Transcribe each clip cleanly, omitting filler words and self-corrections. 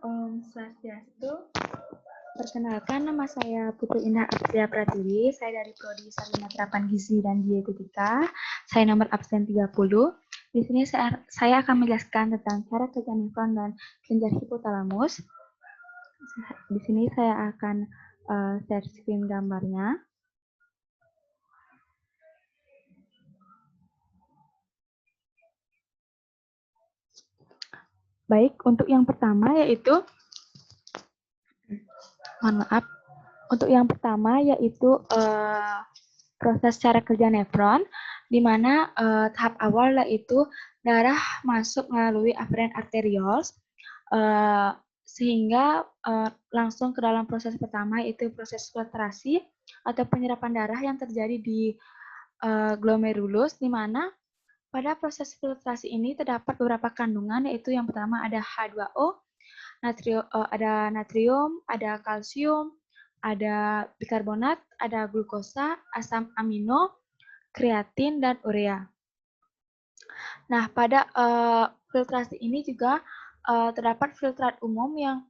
Swastiastu. Perkenalkan, nama saya Putri Indah Apria Pratiwi. Saya dari Prodi Sarjana Terapan Gizi dan Dietetika. Saya nomor absen 30. Di sini saya akan menjelaskan tentang cara kerja nefron dan kelenjar hipotalamus. Di sini saya akan share screen gambarnya. Baik, untuk yang pertama yaitu proses cara kerja nefron, di mana tahap awal yaitu darah masuk melalui afferent arterioles, sehingga langsung ke dalam proses pertama, yaitu proses filtrasi atau penyerapan darah yang terjadi di glomerulus, di mana pada proses filtrasi ini terdapat beberapa kandungan, yaitu yang pertama ada H2O, ada natrium, ada kalsium, ada bikarbonat, ada glukosa, asam amino, kreatin, dan urea. Nah, pada filtrasi ini juga terdapat filtrat umum yang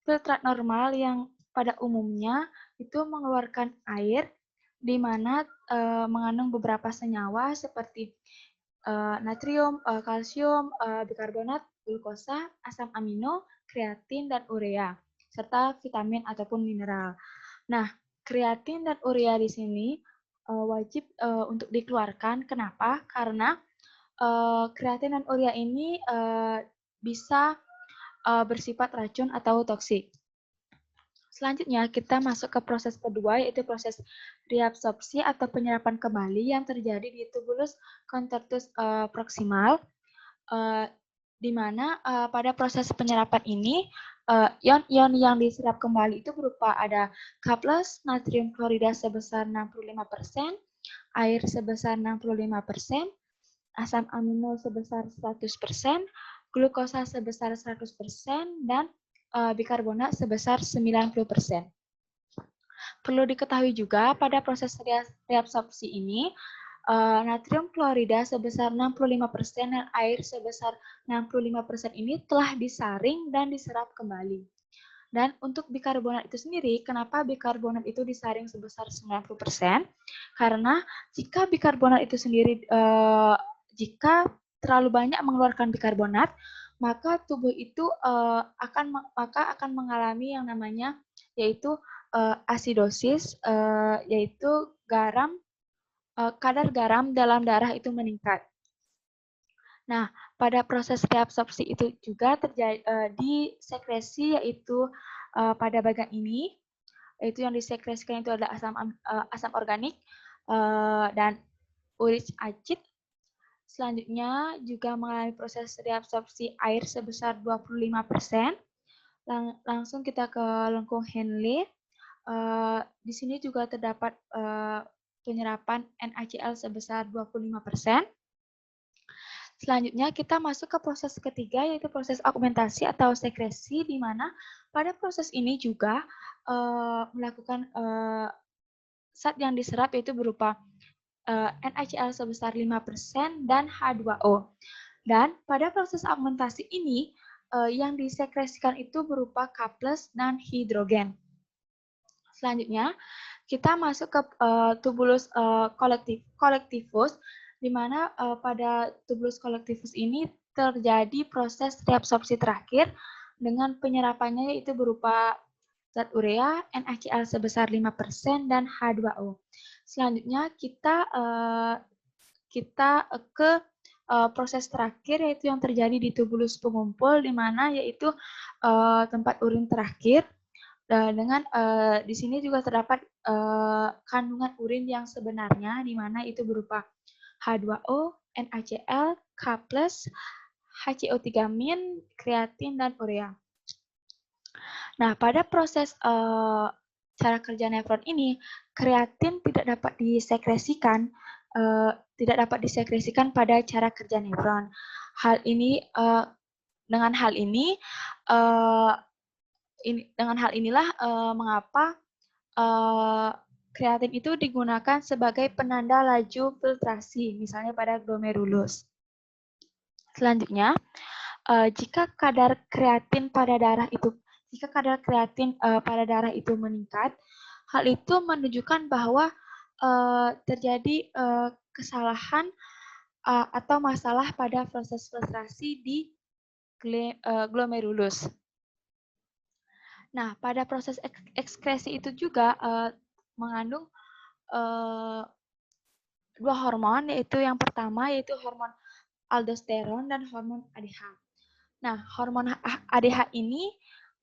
filtrat normal yang pada umumnya itu mengeluarkan air, di mana mengandung beberapa senyawa seperti natrium, kalsium, bikarbonat, glukosa, asam amino, kreatin, dan urea, serta vitamin ataupun mineral. Nah, kreatin dan urea di sini wajib untuk dikeluarkan. Kenapa? Karena kreatin dan urea ini bisa bersifat racun atau toksik. Selanjutnya, kita masuk ke proses kedua, yaitu proses reabsorpsi atau penyerapan kembali yang terjadi di tubulus contortus proximal, di mana pada proses penyerapan ini, ion-ion yang diserap kembali itu berupa ada K+, natrium klorida sebesar 65%, air sebesar 65%, asam amino sebesar 100%, glukosa sebesar 100%, dan bikarbonat sebesar 90%. Perlu diketahui juga pada proses reabsorpsi ini, natrium klorida sebesar 65% dan air sebesar 65% ini telah disaring dan diserap kembali. Dan untuk bikarbonat itu sendiri, kenapa bikarbonat itu disaring sebesar 90%? Karena jika bikarbonat itu sendiri, jika terlalu banyak mengeluarkan bikarbonat, maka tubuh itu akan mengalami yang namanya yaitu asidosis, yaitu kadar garam dalam darah itu meningkat. Nah, pada proses reabsorpsi itu juga terjadi disekresi, yaitu pada bagian ini, yaitu yang disekresikan itu adalah asam organik dan uric acid. Selanjutnya juga mengalami proses reabsorpsi air sebesar 25%. Langsung kita ke lengkung Henle. Di sini juga terdapat penyerapan NaCl sebesar 25%. Selanjutnya kita masuk ke proses ketiga, yaitu proses augmentasi atau sekresi, di mana pada proses ini juga melakukan zat yang diserap yaitu berupa NaCl sebesar 5% dan H2O. Dan pada proses augmentasi ini, yang disekresikan itu berupa K+ dan hidrogen. Selanjutnya, kita masuk ke tubulus collectivus, di mana pada tubulus collectivus ini terjadi proses reabsorpsi terakhir dengan penyerapannya yaitu berupa zat urea, NaCl sebesar 5% dan H2O. Selanjutnya kita ke proses terakhir, yaitu yang terjadi di tubulus pengumpul, di mana yaitu tempat urin terakhir. Dengan di sini juga terdapat kandungan urin yang sebenarnya, di mana itu berupa H2O, NaCl, K+, HCO3-, kreatin, dan urea. Nah, pada proses cara kerja nefron ini, kreatin tidak dapat disekresikan, pada cara kerja nefron. Dengan hal inilah mengapa kreatin itu digunakan sebagai penanda laju filtrasi, misalnya pada glomerulus. Selanjutnya, jika kadar kreatin pada darah itu meningkat, hal itu menunjukkan bahwa terjadi kesalahan atau masalah pada proses filtrasi di glomerulus. Nah, pada proses ekskresi itu juga mengandung dua hormon, yaitu yang pertama yaitu hormon aldosteron dan hormon ADH. Nah, hormon ADH ini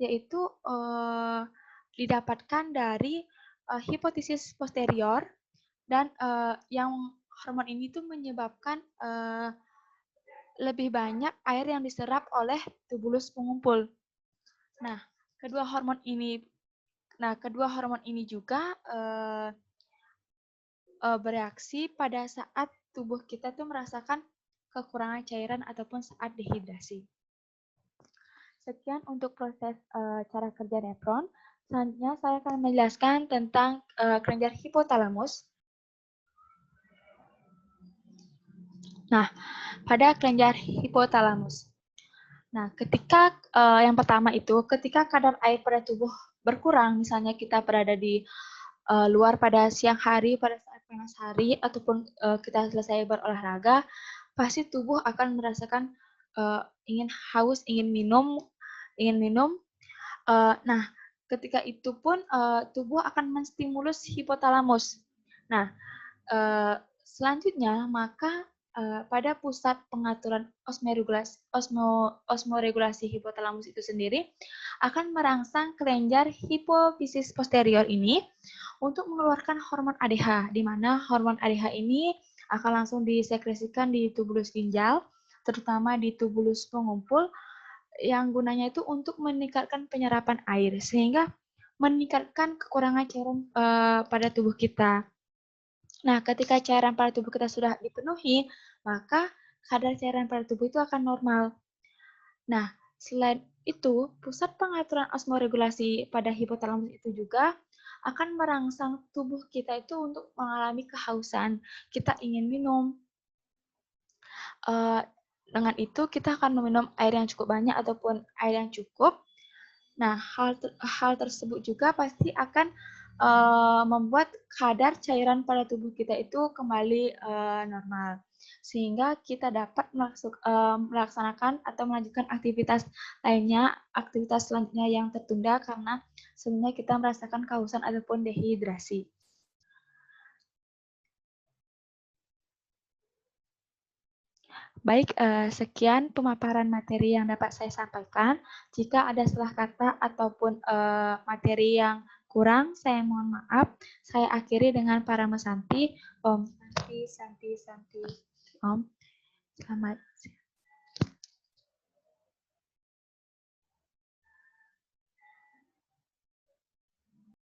yaitu didapatkan dari hipofisis posterior dan yang hormon ini tuh menyebabkan lebih banyak air yang diserap oleh tubulus pengumpul. Nah, kedua hormon ini juga bereaksi pada saat tubuh kita tuh merasakan kekurangan cairan ataupun saat dehidrasi. Sekian untuk proses cara kerja nefron. Selanjutnya saya akan menjelaskan tentang kelenjar hipotalamus. Nah, pada kelenjar hipotalamus. Nah, ketika yang pertama itu, ketika kadar air pada tubuh berkurang, misalnya kita berada di luar pada siang hari, pada saat panas hari, ataupun kita selesai berolahraga, pasti tubuh akan merasakan ingin haus, ingin minum. Nah, ketika itu pun tubuh akan menstimulus hipotalamus. Nah, selanjutnya maka pada pusat pengaturan osmoregulasi hipotalamus itu sendiri akan merangsang kelenjar hipofisis posterior ini untuk mengeluarkan hormon ADH, di mana hormon ADH ini akan langsung disekresikan di tubulus ginjal, terutama di tubulus pengumpul, yang gunanya itu untuk meningkatkan penyerapan air, sehingga meningkatkan kekurangan cairan pada tubuh kita. Nah, ketika cairan pada tubuh kita sudah dipenuhi, maka kadar cairan pada tubuh itu akan normal. Nah, selain itu, pusat pengaturan osmoregulasi pada hipotalamus itu juga akan merangsang tubuh kita itu untuk mengalami kehausan. Kita ingin minum. Dengan itu, kita akan meminum air yang cukup banyak ataupun air yang cukup. Nah, hal tersebut juga pasti akan membuat kadar cairan pada tubuh kita itu kembali normal, sehingga kita dapat melaksanakan atau melanjutkan aktivitas lainnya, aktivitas selanjutnya yang tertunda karena sebelumnya kita merasakan kehausan ataupun dehidrasi. Baik, sekian pemaparan materi yang dapat saya sampaikan. Jika ada salah kata ataupun materi yang kurang, saya mohon maaf. Saya akhiri dengan Parama Santi. Om Santi, Santi, Santi. Om, selamat.